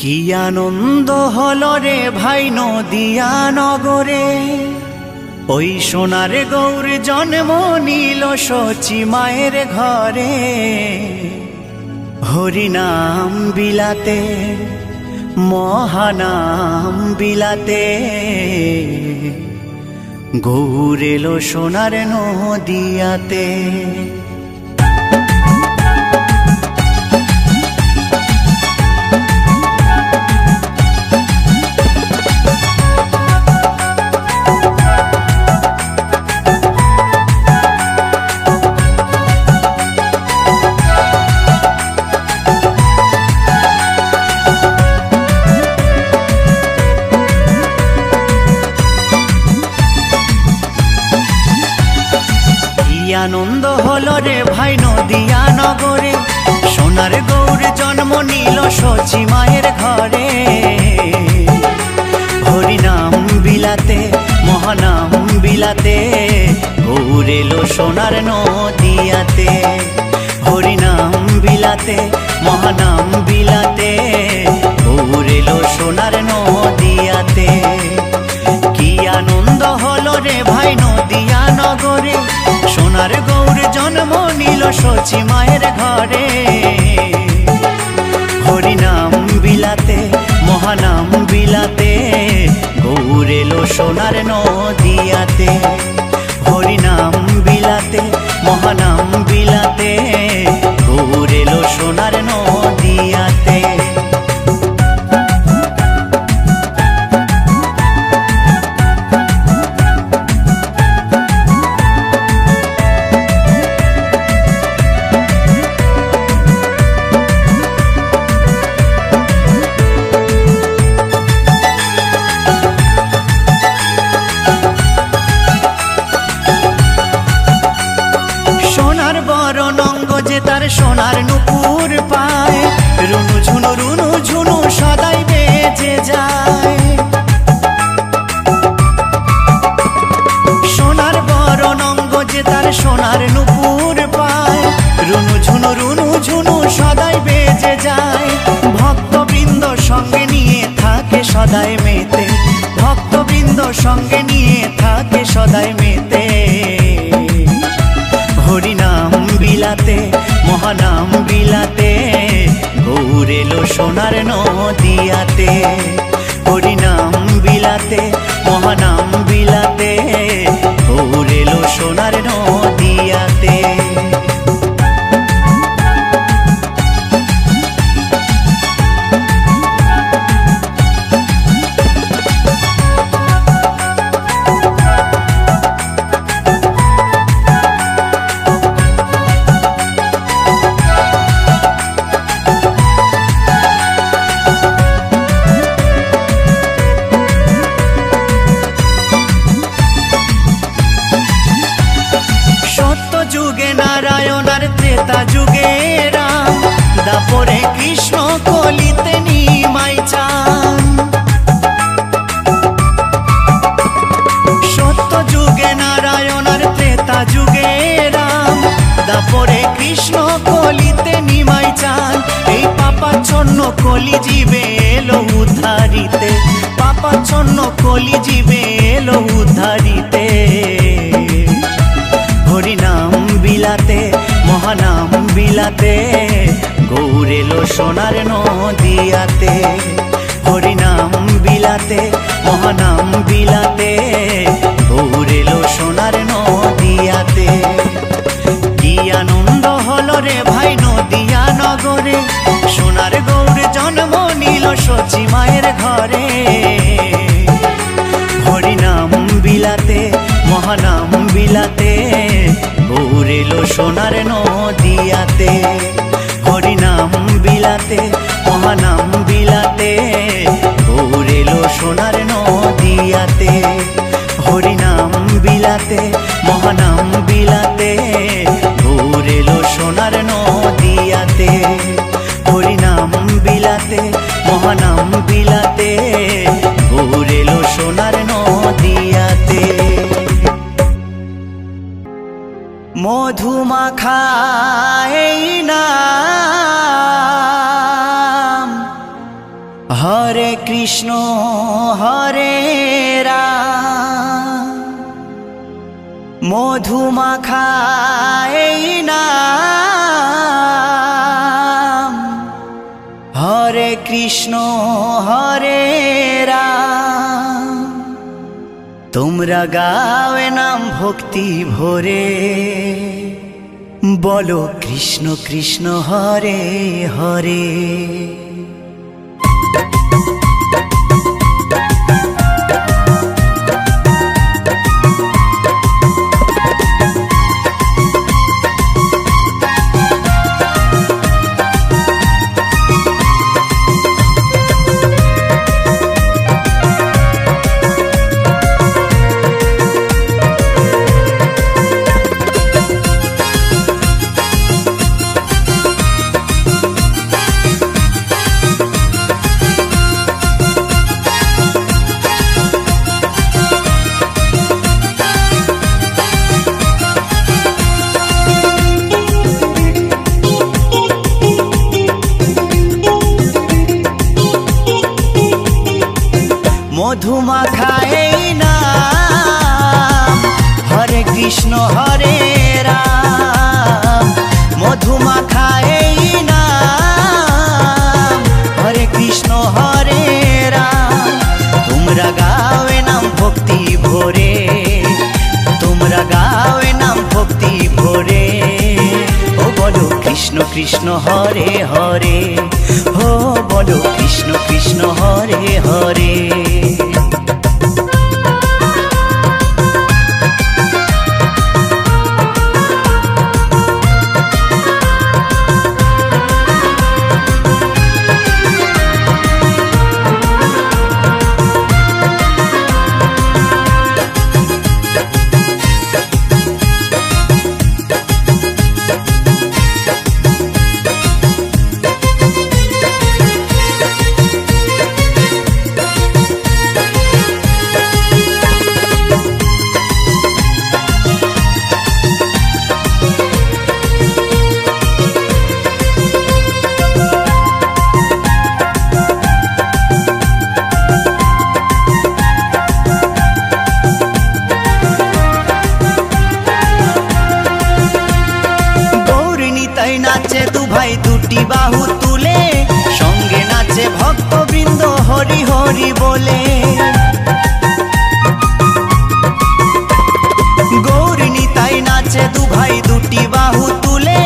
কি আনন্দ হলো রে ভাই নদিয়া নগরে, ওই সোনার গৌর জন্ম নিল শচী মায়ের ঘরে। হরিনাম বিলাতে মহানাম বিলাতে, গৌর এলো সোনার নদিয়াতে। আনন্দ হলো রে ভাই নদিয়া নগরে, সোনার গৌর জন্ম নিল শচী মায়ের ঘরে। হরিনাম বিলাতে মহানাম বিলাতে, গৌর এলো সোনার নদিয়াতে। হরিনাম বিলাতে মহানাম বিলাতে, গৌর এলো সোনার নদিয়াতে। কি আনন্দ হলো রে ভাই নদিয়া নগরে, সোনার গৌর জন্ম নিল শচী মায়ের ঘরে। হরিনাম বিলাতে মহানাম বিলাতে, গৌর এলো সোনার নদিয়াতে। হরিনাম বিলাতে মহানাম বিলাতে, গৌর এলো সোনার নদিয়াতে। তার সোনার নুপুর পায়, রুনু ঝুনু সদাই বেজে যায়। সোনার বরণ অঙ্গ যে তার সোনার নুপুর পায়, রুনু ঝুনু সদাই বেজে যায়। ভক্তবৃন্দ সঙ্গে নিয়ে থাকে সদাই মেতে, ভক্তবৃন্দ সঙ্গে নিয়ে থাকে সদাই মেতে। হরিনাম বিলাতে মহানাম বিলাতে, গৌর এলো সোনার নদিয়াতে। হরিনাম বিলাতে মহানাম বিলাতে, গৌর এলো সোনার নদিয়াতে। যুগে নারায়ণ আর ত্রেতা যুগে রাম, দাপরে কৃষ্ণ কলিতে নিমাই চান। সত্য যুগে নারায়ণ আর ত্রেতা যুগে রাম, দাপরে কৃষ্ণ কলিতে নিমাই চান। এই পাপাচ্ছন্ন কলি জীবে এলো উদ্ধারিতে, পাপাচ্ছন্ন কলি জীবে এলো উদ্ধারিতে। হরিনাম বিলাতে মহানাম বিলাতে, গৌর এলো সোনার নদিয়াতে। হরিনাম বিলাতে মহানাম বিলাতে, গৌর এলো সোনার নদিয়াতে। কি আনন্দ হলো রে ভাই নদিয়া নগরে, সোনার গৌর জন্ম নিল শচী মায়ের ঘরে। হরিনাম বিলাতে মহানাম বিলাতে, গৌর এলো সোনার নদিয়াতে। হরিনাম বিলাতে মহানাম বিলাতে, গৌর এলো সোনার নদিয়াতে। হরিনাম বিলাতে মহানাম বিলাতে, গৌর এলো সোনার নদিয়াতে। হরিনাম বিলাতে মহানাম বিলাতে, গৌর এলো সোনার নদিয়াতে। মধুমাখা এই নাম হরে কৃষ্ণ হরে রাম, মধু মাখা এই নাম। হরে কৃষ্ণ হরে রাম, তোমরা গাওয়ে নাম ভক্তি ভরে, বলো কৃষ্ণ কৃষ্ণ হরে হরে। মধু মাখা এই নাম, হরে কৃষ্ণ হরে রাম। মধু মাখা এই নাম, হরে কৃষ্ণ হরে রাম। তোমরা গাওয়ে নাম ভক্তি ভরে, তোমরা গাওয়ে নাম ভক্তি ভরে, ও বলো কৃষ্ণ কৃষ্ণ হরে হরে, ও বলো কৃষ্ণ কৃষ্ণ হরে হরে। নাচে দু ভাই দুটি বাহু তুলে, সঙ্গে নাচে ভক্তবৃন্দ হরি হরি বলে। গৌর নিতাই নাচে দু ভাই দুটি বাহু তুলে,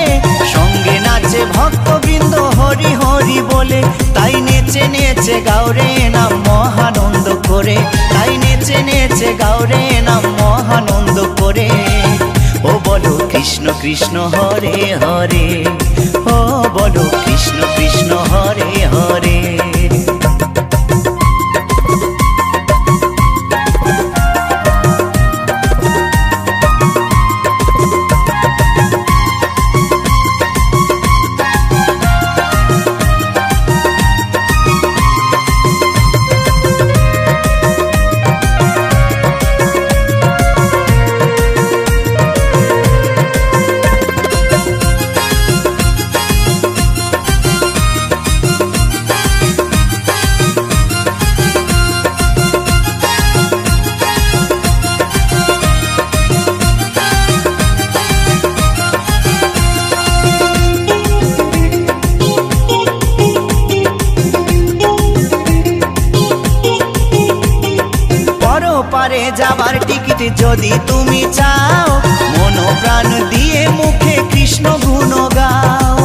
সঙ্গে নাচে ভক্তবৃন্দ হরি হরি বলে। তাই নেচে নেচে গাওরে নাম মহানন্দ করে, তাই নেচে নেচে গাওরে নাম মহানন্দ করে, ও বলো কৃষ্ণ কৃষ্ণ হরে হরে, ও বলো কৃষ্ণ কৃষ্ণ হরে হরে। পারে যাবার টিকিট যদি তুমি চাও, মন প্রাণ দিয়ে মুখে কৃষ্ণ গুণ গাও।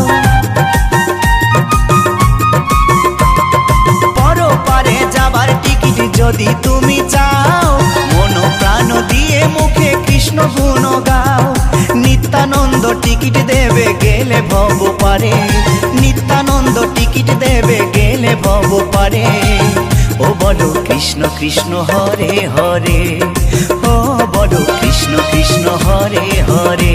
পরপারে যাবার টিকিট যদি তুমি চাও, মন প্রাণ দিয়ে মুখে কৃষ্ণ গুণ গাও। নিত্যানন্দ টিকিট দেবে গেলে ভব পারে, নিত্যানন্দ টিকিট দেবে গেলে ভব পারে, ও বলো কৃষ্ণ কৃষ্ণ হরে হরে, ও বলো কৃষ্ণ কৃষ্ণ হরে হরে।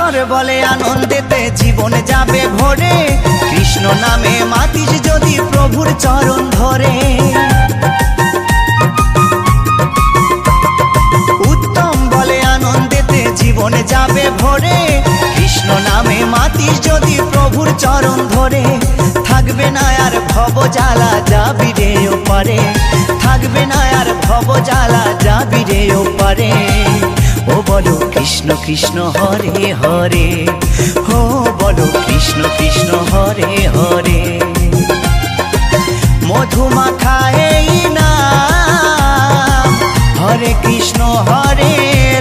ঈশ্বর বলে আনন্দেতে জীবন যাবে ভরে, কৃষ্ণ নামে মাতিস যদি প্রভুর চরণ ধরে। উত্তম বলে আনন্দেতে জীবন যাবে ভরে, কৃষ্ণ নামে মাতিস যদি প্রভুর চরণ ধরে। থাকবে না আর ভব জ্বালা, যাবি রে ওপারে, থাকবে না আর ভব জ্বালা, যাবি রে ওপারে। ও বলো কৃষ্ণ কৃষ্ণ হরে হরে, ও বলো কৃষ্ণ কৃষ্ণ হরে হরে। মধুমাখা এই নাম, হরে কৃষ্ণ হরে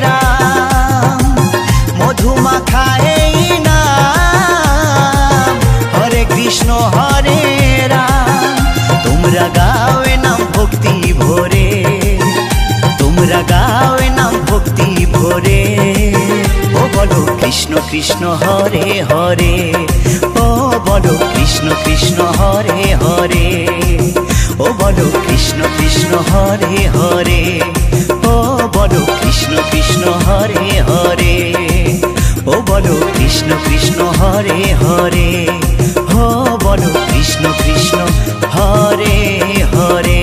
রাম। মধুমাখা এই নাম, হরে কৃষ্ণ হরে রাম। তোমরা গাও এ নাম ভক্তি ভরে, তোমরা গাও এ নাম ভক্তি ভরে। ও বলো কৃষ্ণ কৃষ্ণ হরে হরে, ও বলো কৃষ্ণ কৃষ্ণ হরে হরে। ও বলো কৃষ্ণ কৃষ্ণ হরে হরে, ও বলো কৃষ্ণ কৃষ্ণ হরে হরে। ও বলো কৃষ্ণ কৃষ্ণ হরে হরে, ও বলো কৃষ্ণ কৃষ্ণ হরে হরে।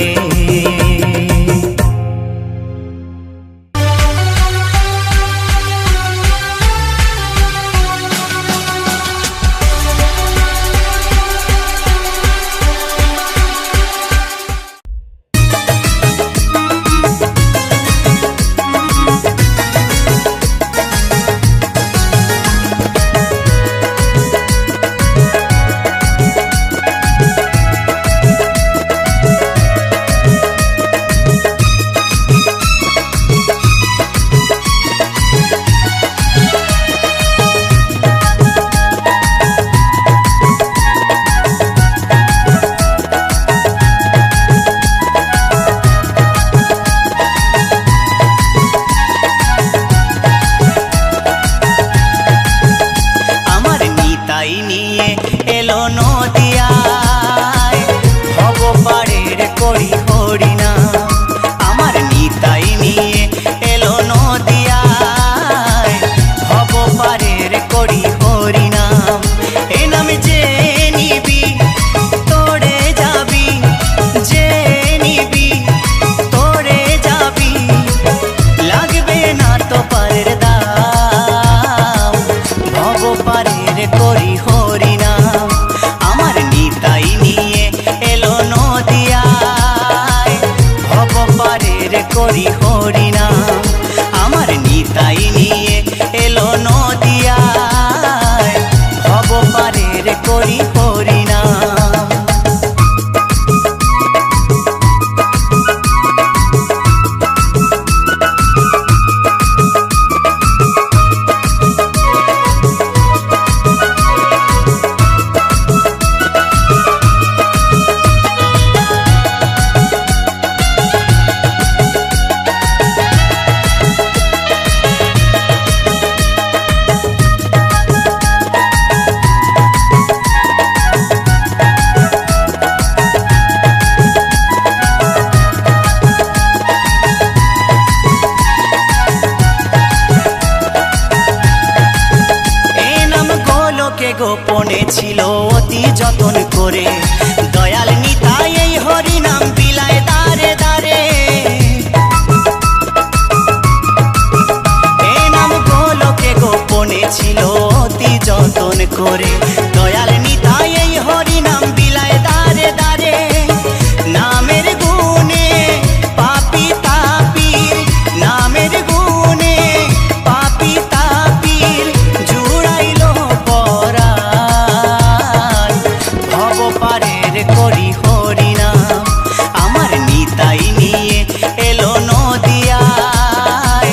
গোপনে ছিল অতি যতন করে, দয়াল নিতাই এই হরি নাম বিলায় দারে দারে। এই নাম গোলকে গোপনে ছিল অতি যতন করে, দয়াল নিতাই এই হরি নাম বিলায় দারে দারে। নামের গুণে পাপি তাপির, নামের গুণে পাপি তাপির জুড়াইল পরাণ। ভব পারের করি হরি নাম, আমার নিতাই নিয়ে এলো নদিয়ায়।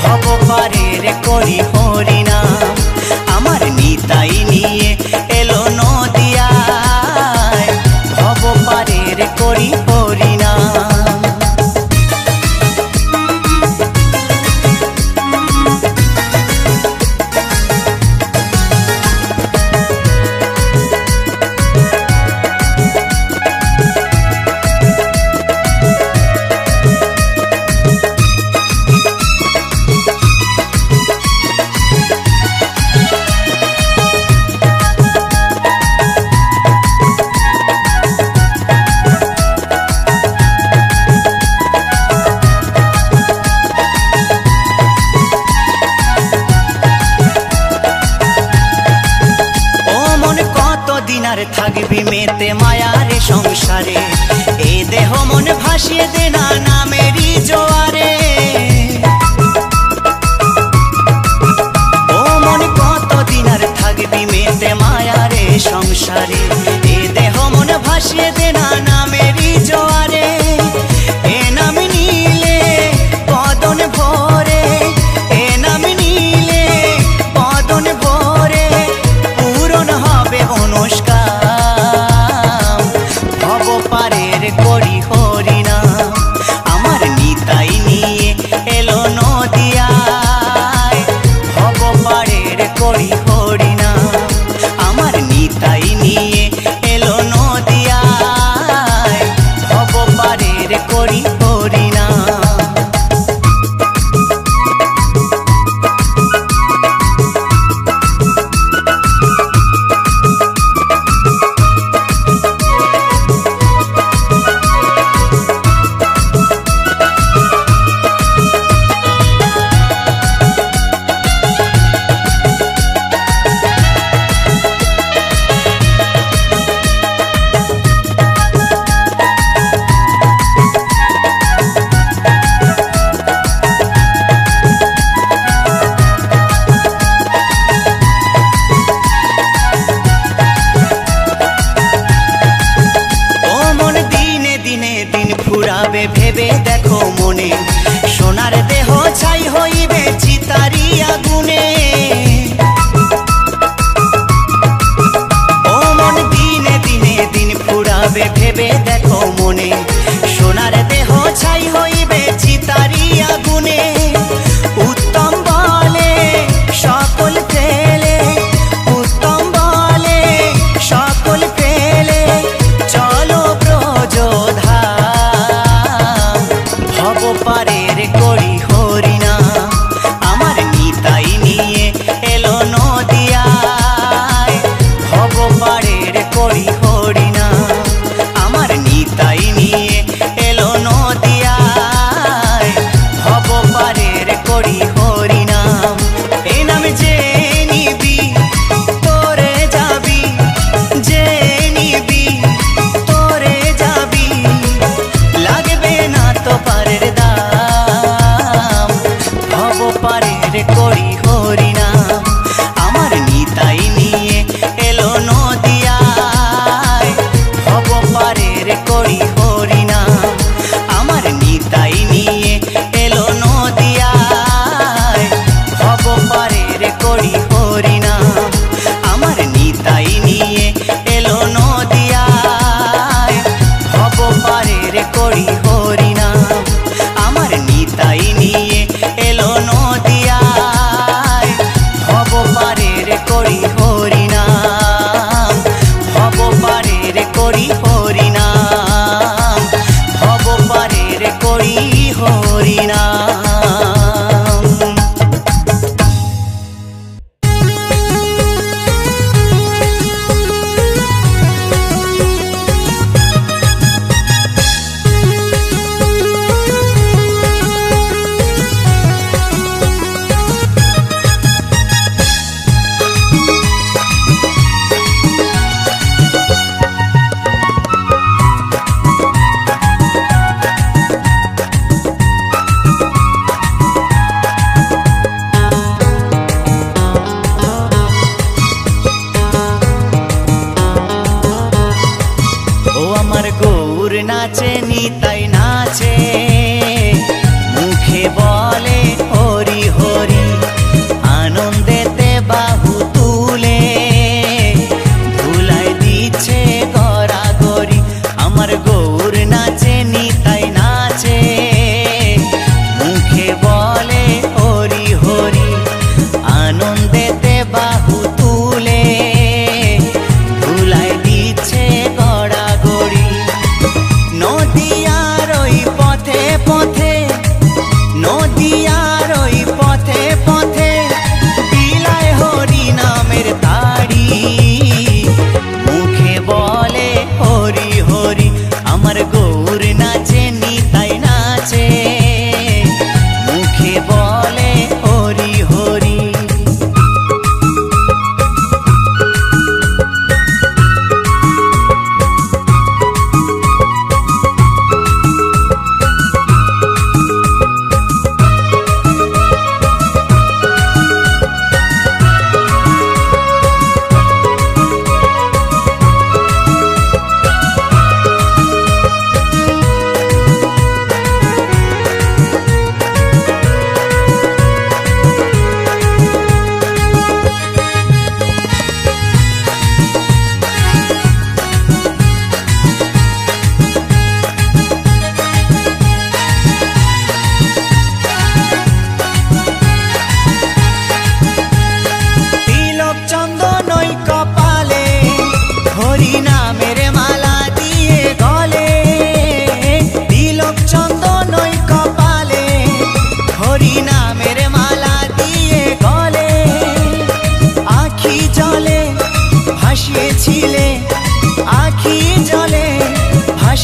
ভব পারের করি হরি নাম, আমার নিতাই নিয়ে আর থাকবি মেতে মায়ার সংসারে, এই দেহ মন ভাসিয়ে দে না নামেরই জোয়ারে। ও মন কতদিন আর থাকবি মেতে মায়ার সংসারে, এই দেহ মন ভাসিয়ে দে না নামেরই জোয়ারে। এ নাম নিলে বদন ভরে, এ নাম নিলে বদন ভরে, পূরণ হবে অনুষ্কার। ভব পারের করি হরিনাম, আমার নিতাই নিয়ে এলো নদিয়ায়। ভব পারের করি হরিনাম, আমার নিতাই নিয়ে এলো নদিয়ায়। ভব পারের করি হরিনাম। ফুরাবে ভেবে দেখো মনে, সোনার দেহ ছাই হইবে চিতারি আগুনে। ও মন দিনে দিনে দিন ফুরাবে ভেবে দেখো মনে, সোনার দেহ ছাই হইবে চিতারি আগুনে। উত্তম বলে সকল ফেলে, উত্তম বলে সকল ফেলে, চলো ব্রজধা পারের করি হরিনাম, আমার নিতাই নিয়ে এলো নদিয়ায়। ভব পারের করি হরিনাম, আমার নিতাই নিয়ে এলো নদিয়ায়। ভব পারের করি হরিনাম। এ নাম যে নিবি তোরে যাবি, যে নিবি তোরে যাবি, লাগবে না তো পারের দাম। ভব পারের করি হরিনাম, আমার নিতাই নিয়ে এলো নদিয়ায়। ভব পারের করি হরিনাম, আমার নিতাই নিয়ে এলো নদিয়ায়। ভব পারের করি হরিনাম, আমার নিতাই নিয়ে এলো নদিয়ায়। ভব পারের করি হরিনাম, আমার নিতাই নিয়ে এলো নদিয়ায়। ভব পারের করি হরিনাম, ভব পারের করি হরিনাম, ভব পারের করি হরিনাম।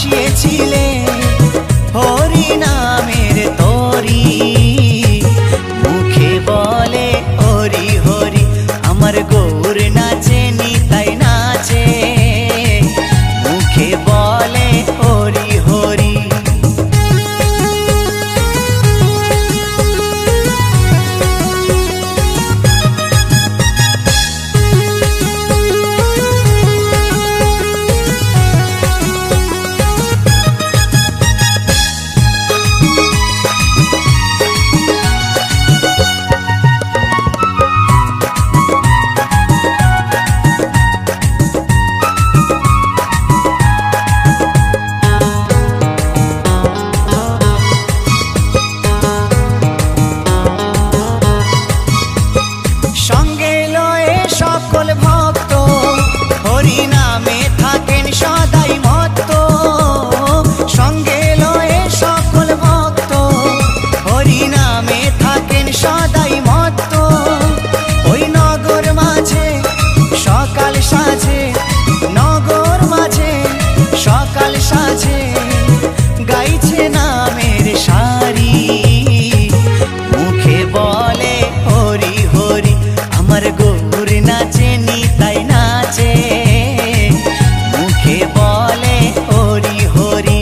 ভাসিয়েছিলে হরি নামের তরি। মুখে বলে হরি হরি, আমার গৌর নাচে নিতাই নাচে। মুখে বলে হরি হরি। সঙ্গে লয়ে সকল ভক্ত হরি নামে থাকেন সদাই মত্ত। সঙ্গে লয়ে সকল ভক্ত হরি নামে থাকেন সদাই মত্ত। ওই নগর মাঝে সকাল সাজে, নগর মাঝে সকাল সাজে, গাইছে নামের সারি। মুখে বলে হরি হরি, আমার গৌর নাচে নিতাই নাচে। মুখে বলে হরি হরি।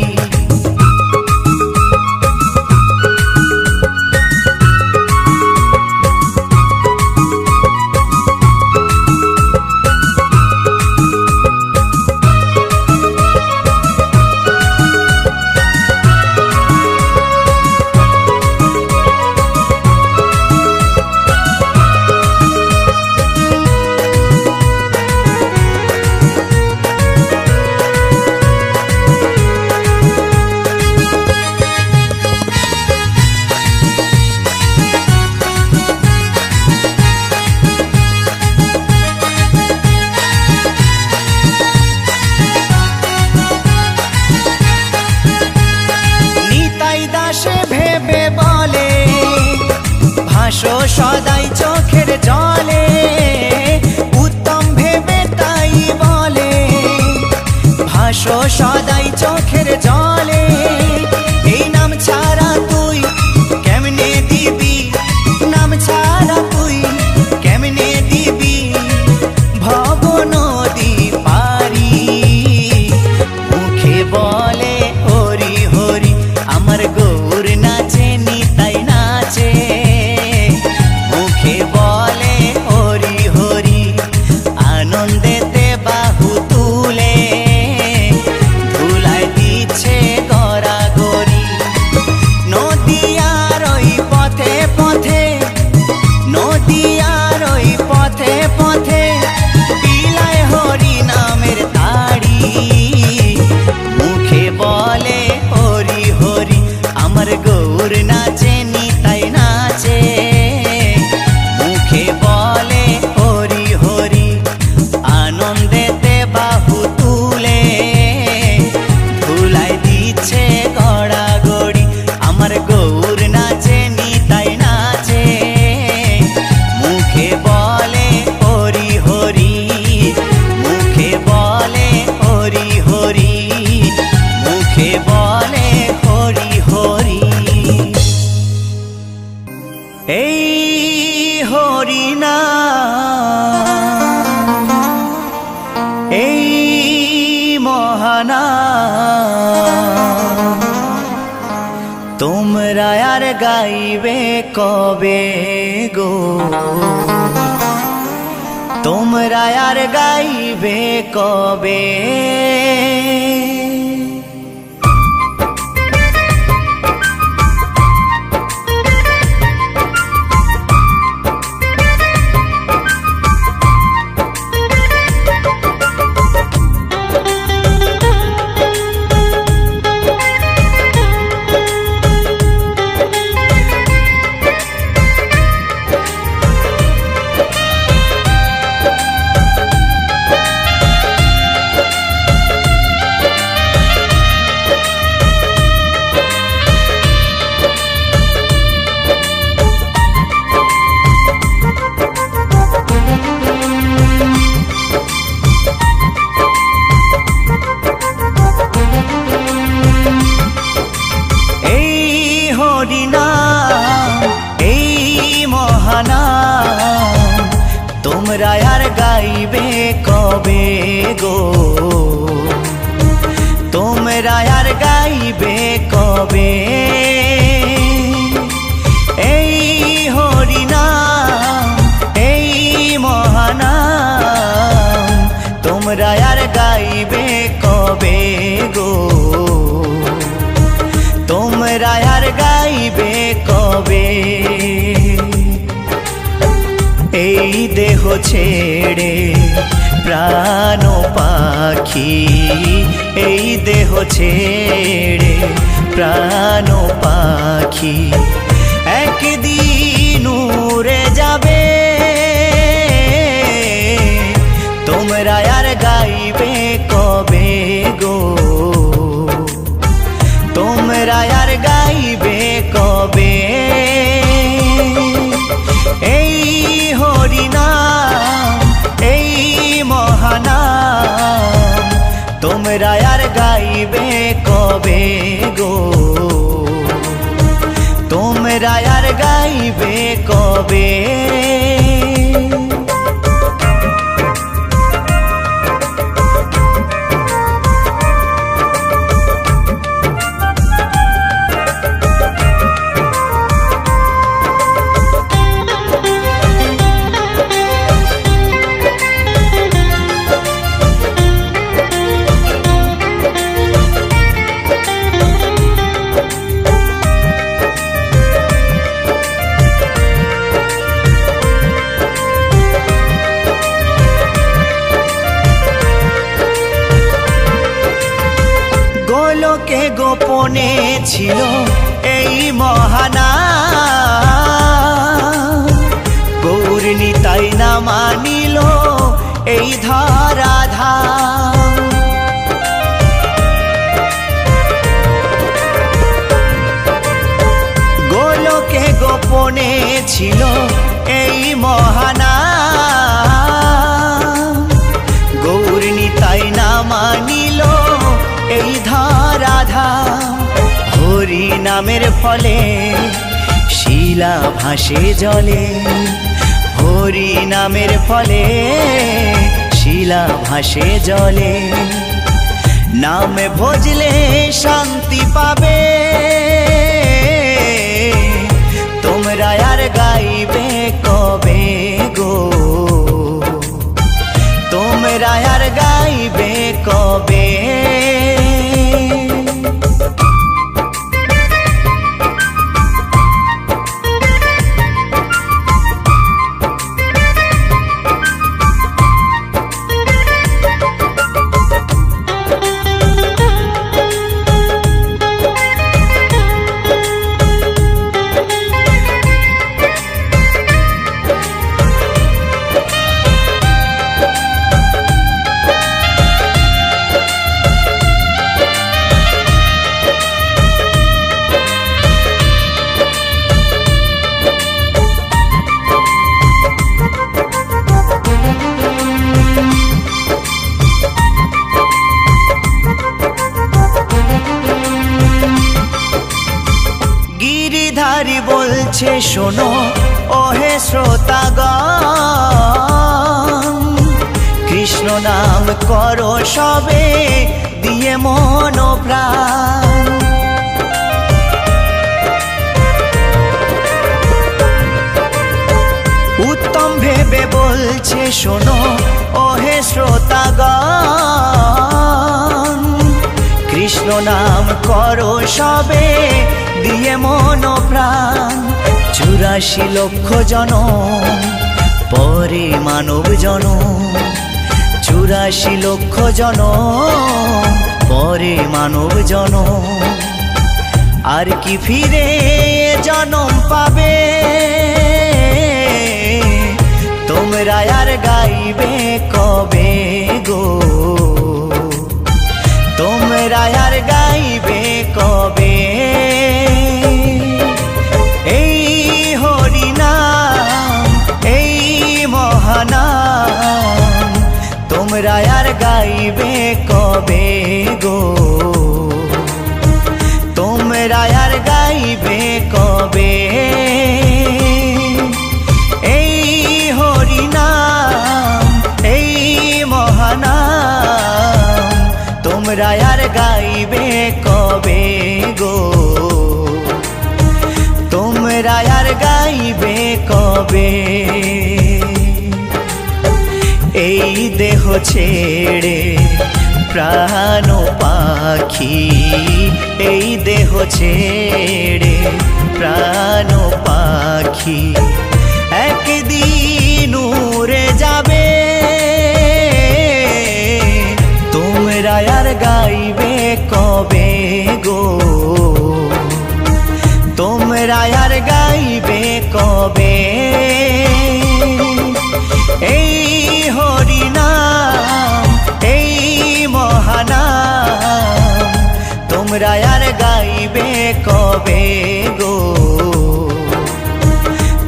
ভেবে বলে ভাসো সদাই চোখের জলে। উত্তম ভেবে তাই বলে ভাসো সদাই চোখের জলে। এই নাম ছাড়া তুই কেমনে দিবি, নাম ছাড়া তুই কেমনে দিবি ভব নদী পারি। মুখে বলে হরি হরি, আমার গৌর নাচে নিতাই নাচে। মুখে বলে হরি হরি, আনন্দেতে বাহু তুলে ধুলায় দিচ্ছে গড়াগড়ি। নদিয়ার ওই পথে পথে, নদিয়ার ওই পথে পথে বিলায় হরি নামের তাড়ি। মুখে বলে হরি হরি, আমার গৌর নাচে নিতাই নাচে। মুখে বলে হরি হরি, আনন্দেতে বাহু তুলে ধুলায় দিচ্ছে গড়াগড়ি। আমার গৌর নাচে নিতাই নাচে। মুখে বলে হরি হরি, মুখে বলে হরি হরি, মুখে বলে হরি হরি। এই হরি নাম, এই মহানাম, তোমরা আর গাইবে কবে গো, তোমরা আর গাইবে কবে। গাইবে কবে গো, তোমরা আর গাইবে কবে এই হরিনাম, এই মহানাম, তোমরা আর গাইবে কবে গো, তোমরা আর গাইবে কবে। এই দেহ ছেড়ে প্রাণ পাখি, এই দেহ ছেড়ে প্রাণ পাখি একদিন উড়ে যাবে, তোমরা আর গাইবে কবে গো, তোমরা আর গাইবে কবে এই হরিনাম, এই মহানাম, তোমরা আর গাইবে কবে গো, তোমরা আর গাইবে কবে। গোলকে গোপনে ছিল এই মহানাম, গৌর নিতাই না মানিল এই ধরাধাম। গোলকে গোপনে ছিল এই মহানাম, গৌর নিতাই না মানিল এই ধরাধাম। হরি নামের ফলে শিলা ভাসে জলে, হরি নামের ফলে শিলা ভাসে জলে, নামে ভজলে শান্তি পাবে, তোমরা আর গাইবে কবে গো, তোমরা আর গাইবে কবে। গিরিধারী বলছে শোনো ওহে শ্রোতাগণ, কৃষ্ণ নাম করো সবে দিয়ে মন প্রাণ। উত্তম ভেবে বলছে শোনো ওহে শ্রোতাগণ, কৃষ্ণ নাম করো সবে দিয়ে মন প্রাণ। 84 লক্ষ জনম পরে মানব জনম, 84 লক্ষ জনম পরে মানব জনম, আর কি ফিরে জনম পাবে, তোমরা আর গাইবে কবে গো, তোমরা আর গাইবে কবে এই হরিনাম, এই মহানাম, তোমরা আর গাইবে কবে গো, তোমরা আর গাইবে কবে এই হরিনাম, কবে এই দেহ ছেড়ে প্রাণ পাখি, এই দেহ ছেড়ে প্রাণ পাখি একদিন উড়ে যাবে। তোমরা আর গাইবে কবে গো, তোমরা আর গাইবে কবে এই হরিনাম, এই মহানাম। তোমরা আর গাইবে কবে গো,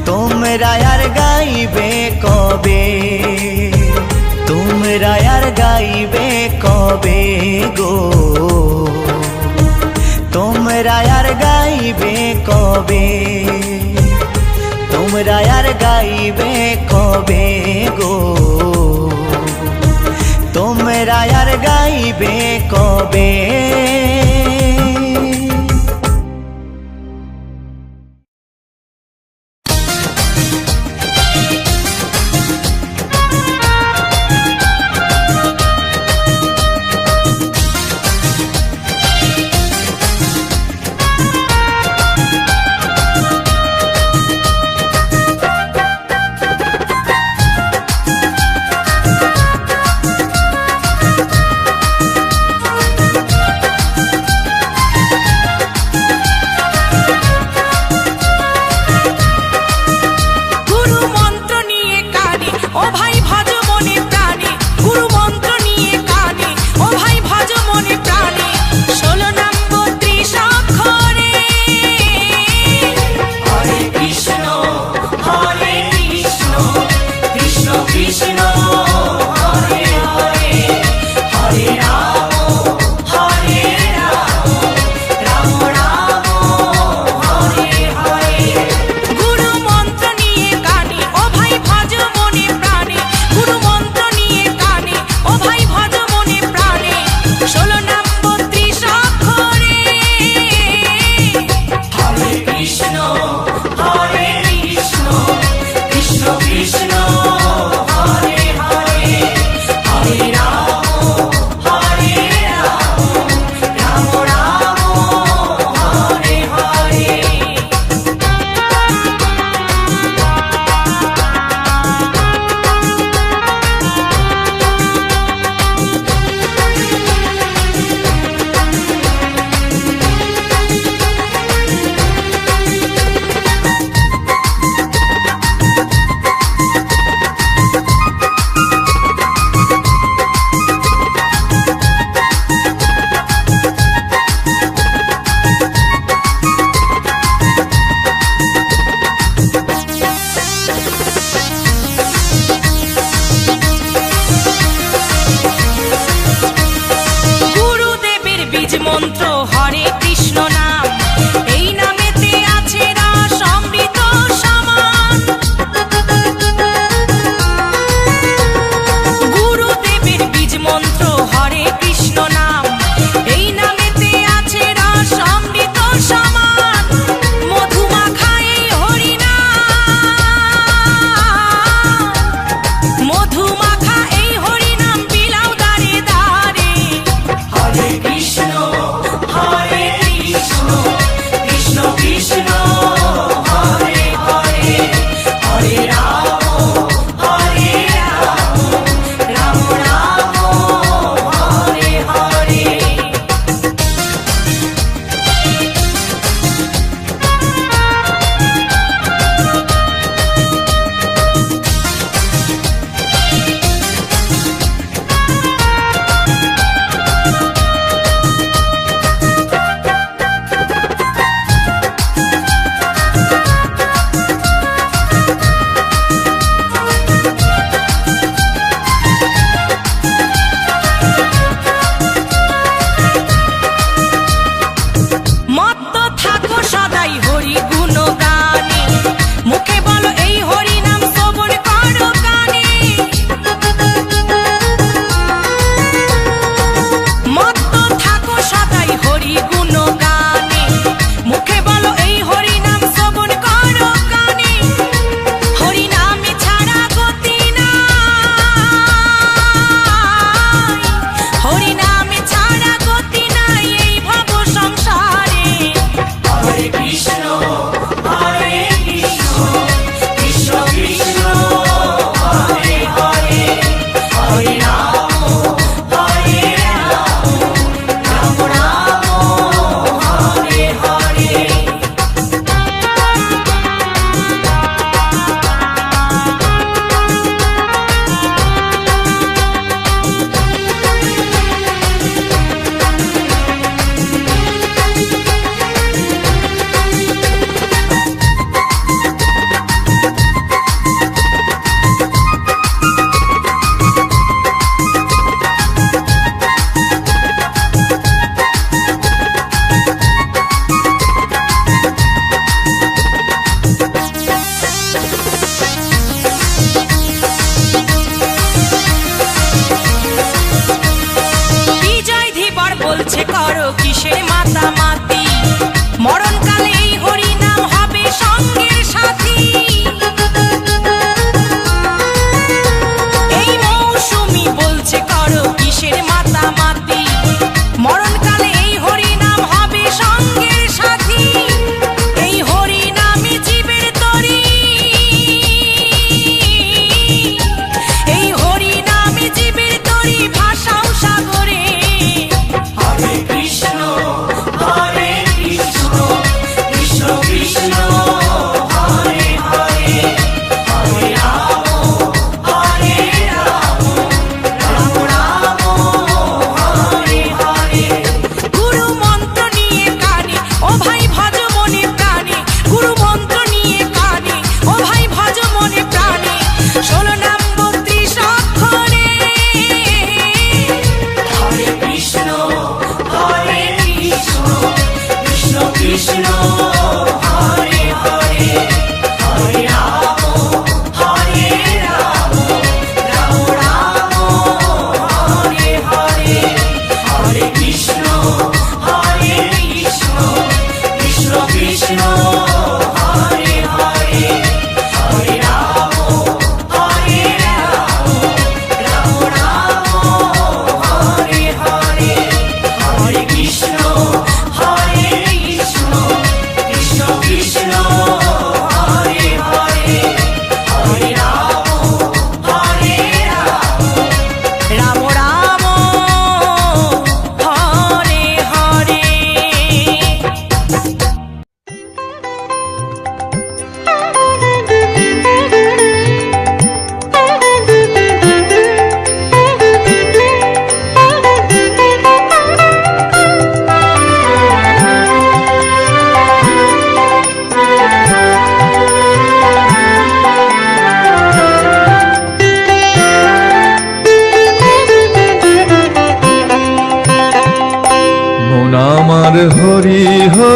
তোমরা আর গাইবে কবে, তোমরা আর গাইবে কবে গো, তোমরা আর গাইবে কবে, তোমরা আর গাইবে কবে গো, তোমরা আর গাইবে কবে।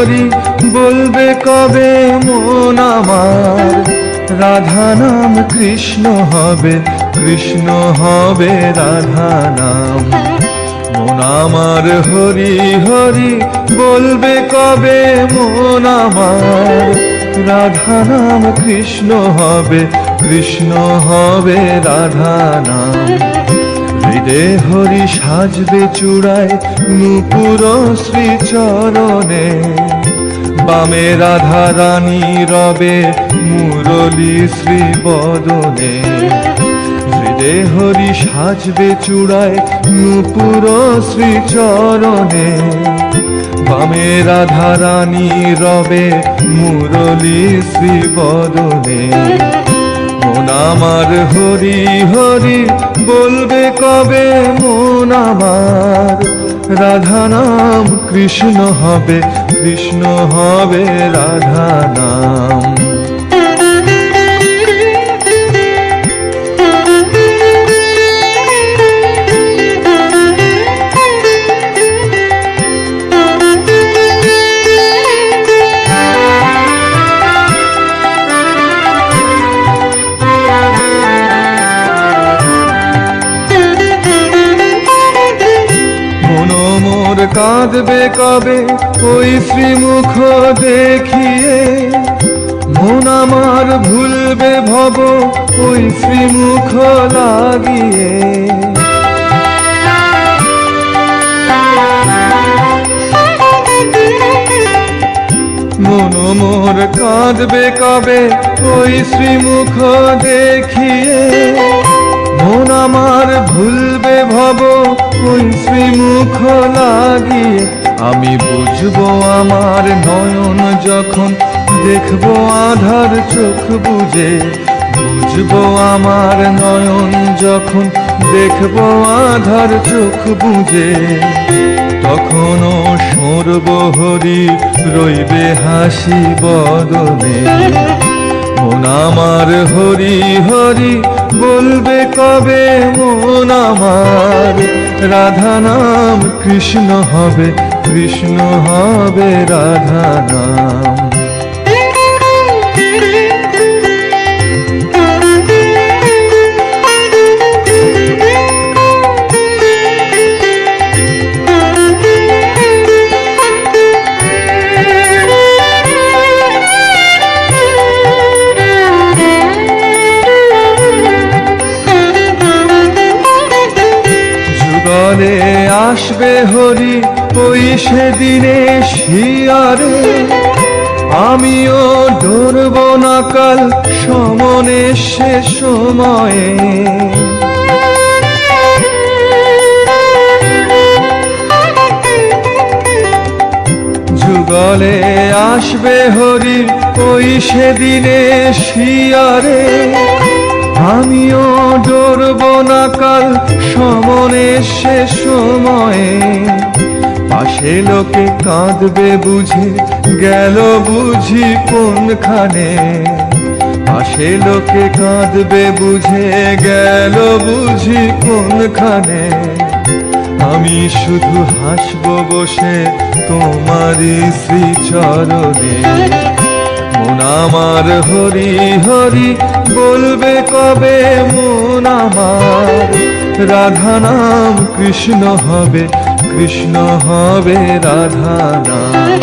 হরি বলবে কবে মন আমার, রাধা নাম কৃষ্ণ হবে, কৃষ্ণ হবে রাধা নাম। মন আমার হরি হরি বলবে কবে মন আমার, রাধা নাম কৃষ্ণ হবে, কৃষ্ণ হবে রাধা নাম। হৃদে হরি সাজবে চূড়ায় নূপুর শ্রীচরণে, বামে রাধা রানী রবে মুরলী শ্রীবদনে। হৃদে হরি সাজবে চূড়ায় নূপুর শ্রীচরণে, বামে রাধা রানী রবে মুরলী শ্রীবদনে। মন আমার হরি হরি বলবে কবে মন আমার, রাধা নাম কৃষ্ণ হবে, কৃষ্ণ হবে রাধা নাম। কাঁদবে কবে ওই শ্রীমুখ দেখিয়ে, মন আমার ভুলবে ভব ওই শ্রীমুখ লাগিয়ে। মন মোর কাঁদবে কবে ওই শ্রীমুখ দেখিয়ে, মন আমার ভুলবে ভব ওই শ্রীমুখ লাগিয়ে। আমি বুঝবো আমার নয়ন যখন দেখবো আধার চোখ বুঝে, বুঝবো আমার নয়ন যখন দেখবো আধার চোখ বুঝে। তখনও সর্বহরি রইবে হাসি বদনে। মন আমার হরি হরি বলবে কবে মন আমার, রাধা নাম কৃষ্ণ হবে, কৃষ্ণ হবে রাধা নাম। আসবে হরি ওই সেদিনে শিয়ারে, আমিও ধরব না কাল সমনে সে সময়ে। যুগলে আসবে হরি ওই সেদিনে শিয়ারে, আমিও ডরব না কাল সমনে সে সময়ে। পাশে লোকে কাঁদবে বুঝি গেল বুঝি কোনখানে, পাশে লোকে কাঁদবে বুঝে গেল বুঝি কোনখানে। আমি শুধু হাসব বসে তোমারই শ্রীচরণে। মন আমার হরি হরি বলবে কবে মন আমার, রাধা নাম কৃষ্ণ হবে, কৃষ্ণ হবে রাধা নাম।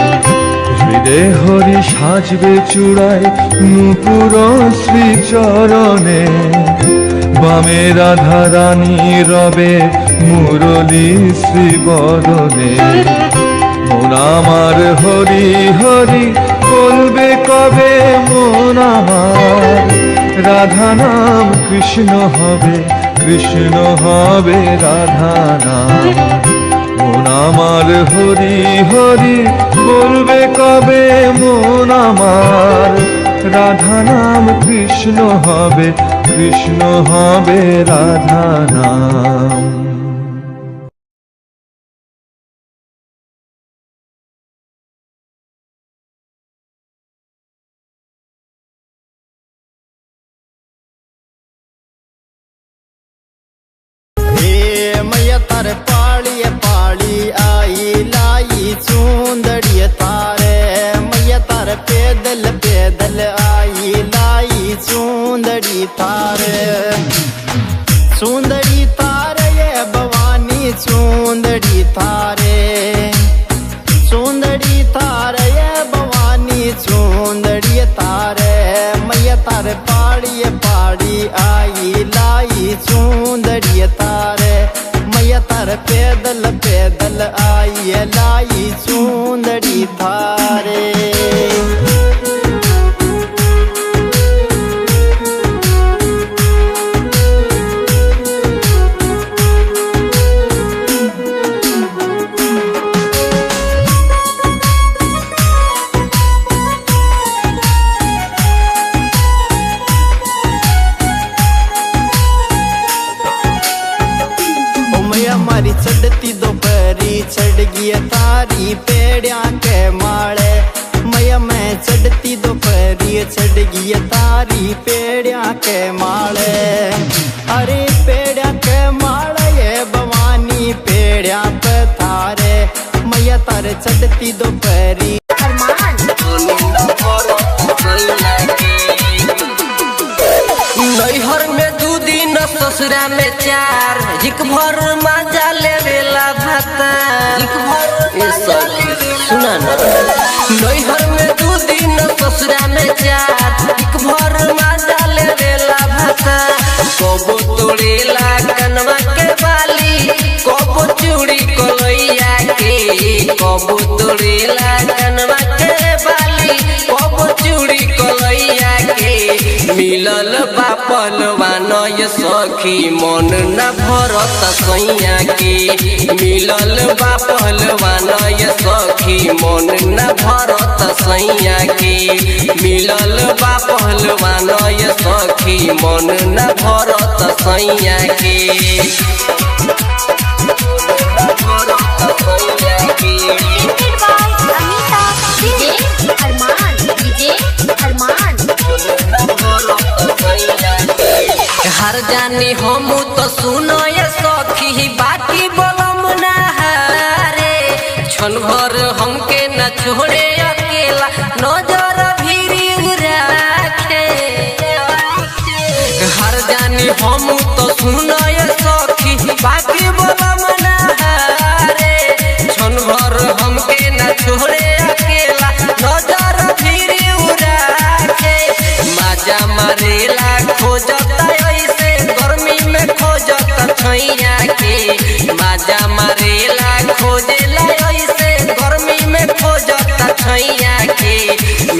হৃদে হরি সাজবে চূড়ায় নূপুর শ্রীচরণে, বামে রাধা রানী রবে মুরলী শ্রীবদনে। মন আমার হরি হরি বলবে কবে মন আমার, রাধা নাম কৃষ্ণ হবে, কৃষ্ণ হবে রাধা নাম। মন আমার হরি হরি বলবে কবে মন আমার, রাধা নাম কৃষ্ণ হবে, কৃষ্ণ হবে রাধা নাম। तारे पाड़ी पाड़ी आई लाई चूंदड़ी तारे। लाई थारे सुंदरी थारे ये भवानी सुंदरी थारे सुंदरी थारे ये भवानी सुंदरी थारे मैया तारे पाड़ी पाड़ी आई लाई सुंदरी तारे मैया तारे पैदल पैदल आई लाई सुंदरी थारे हमारी चढ़ती दोपहरी चढ़ गई तारी पेड़िया के माले मैया मैं चढ़ती दोपहरी चढ़ गई तारी पेड़िया के माले अरे पेड़िया के माले ये भवानी पेड़िया पे थारे मैया तारे चढ़ती दोपहरी नैहर में 2 दिन ससुरा में 4 हिक भर मजा लेवेला भाता सुना ना नैहर में 2 दिन ससुरा में 4 हिक भर मजा लेवेला भाता कबो तोड़ेला कनवा के बाली कबो चूड़ी कलैया के कबो तोड़ेला कनवा के बाली कबो चूड़ी कलैया के मिलल बा पहलवान ये सखी मन न भरत सैया के मिलल बा पहलवान ये सखी मन न भरत सैया के मिलल बा पहलवान ये सखी मन न भरत सैया के हर जानी हम तो सुनो ये सखी बाकी बोलम ना हारे क्षण भर हमके न छोड़े अकेला नजर भी राखे हर जानी हम तो सुनो ये सखी बाकी बोलम ना हारे क्षण भर हमके न छोड़े अकेला नजर भी राखे मजा मारेला खोजता ऐसे गर्मी में खोजता छैया के मजा मारेला खोजेला ऐसे गर्मी में खोजता छैया के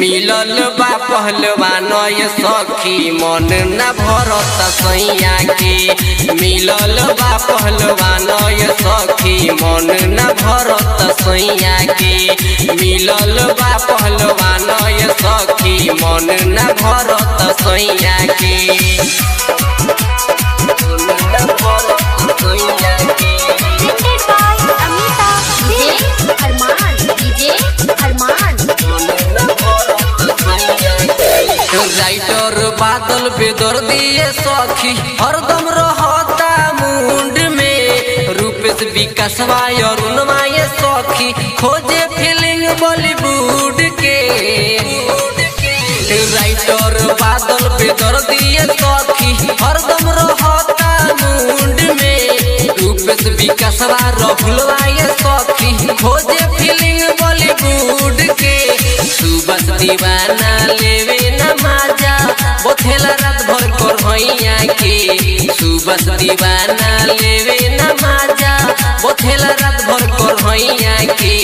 मिलल बा पहलवान ये सखी मन न भरत सैया के मिलल बा पहलवान ये सखी मन न भरत सैया के मिलल बा पहलवान ये सखी मन न भरत सैया के राइटर बादल बेदर्दी सखी हरदम रहता मुंड में रूपेश विकासवा अरुणवा ये सखी खोजे फीलिंग बॉलीवुड के राइटर बादल बेदर्दी सखी हरदम रहता मुंड में रूपेश विकासवा रफुलवा ये सखी खोजे फीलिंग बॉलीवुड के सुबह दीवाना लेवे न मजा बोथेला रात भर कर होइया के सुबह दीवाना लेवे न मजा बोथेला रात भर कर होइया के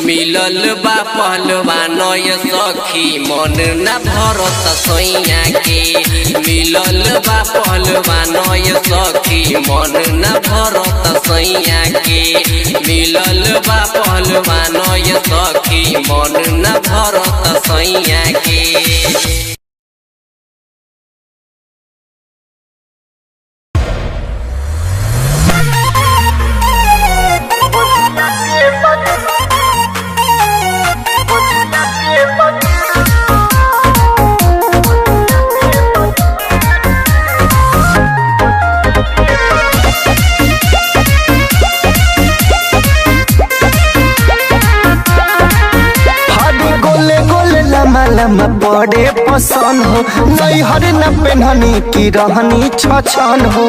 मिलल बा पहलवान ये सखी मन न भरत सैया के मिलल बा पहलवान ये सखी मन न भरत सैया के मिलल बा पहलवान ये सखी मन न भरत सैया के लम्बा बड़े पसंद हो, नैहर न पेन्हनी की रहनी छछन हो।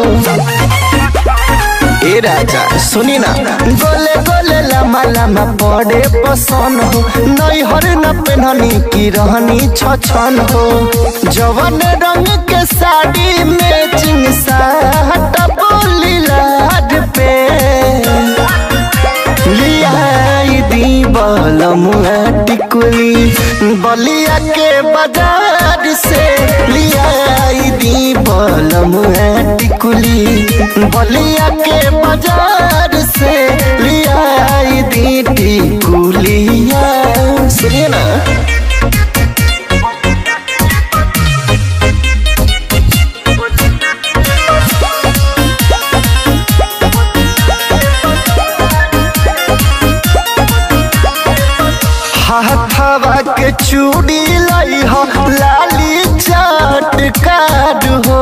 ए राजा सुनी ना, गोले गोले लम्बा लम्बा बड़े पसंद हो, नैहर न पेन्हनी की रहनी छछन हो। जवन रंग के साड़ी में चिंगसाट बोली लाड पे लियाई दी बलमुआ टिकुली, बलिया के बाजार से लियाई दी बलमुआ टिकुली, बलिया के बाजार से लियाई दी टिकुलिया। सुनिए ना, हाथवा के चूड़ी लाई हो लाली चटकार हो,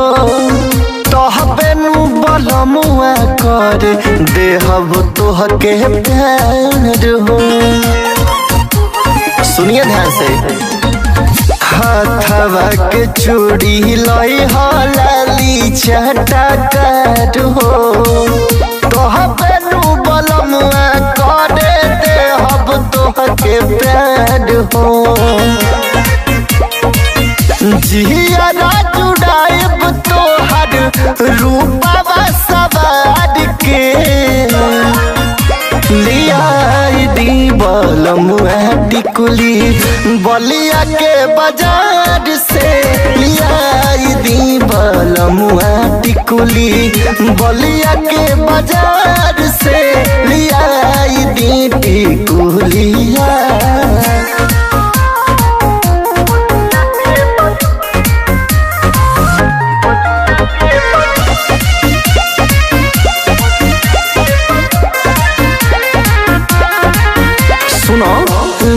तोहबे नु बलमुआ कर देहब तोहके प्यार हो। सुनिए ध्यान से, हाथवा के चूड़ी लाई हो लाली चटकार हो, तोहबे नु बलमुआ कर देहब तोहके प्यार हो। जिया जुड़ाइब तोहर रूपवा सवार के लियाई दी बलमुआ टिकुली, बलिया के बाजार से लियाई दी बलमुआ टिकुली, बलिया के बाजार से लियाई दी टिकुलिया।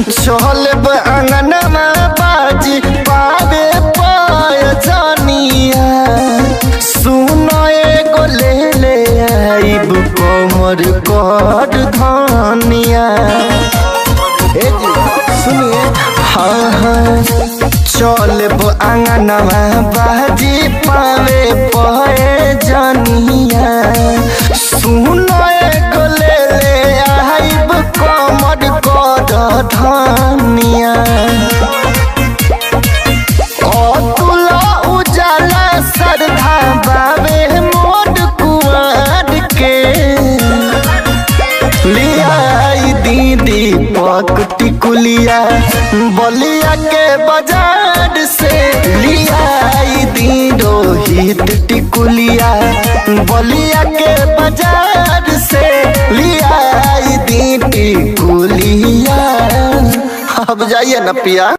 चल अंगनमा बाजी पावे पाय जानिया, सुनो एगो ले ले आइब कमर कर धनिया। ए जी सुनिए, हाँ हाँ चल अंगनमा बाजी पावे पाए जानिया, सुनो एगो ले ले आइब कमर कर धनिया। अतुला उजाला श्रद्धा बाबे मोड कुआर के लियाई दीदी पक टिकुलिया, बलिया के बाजार से लियाई दी रोहित टिकुलिया, बलिया के बाजार से लियाई दी टिकुलिया। अब जाइए न पिया।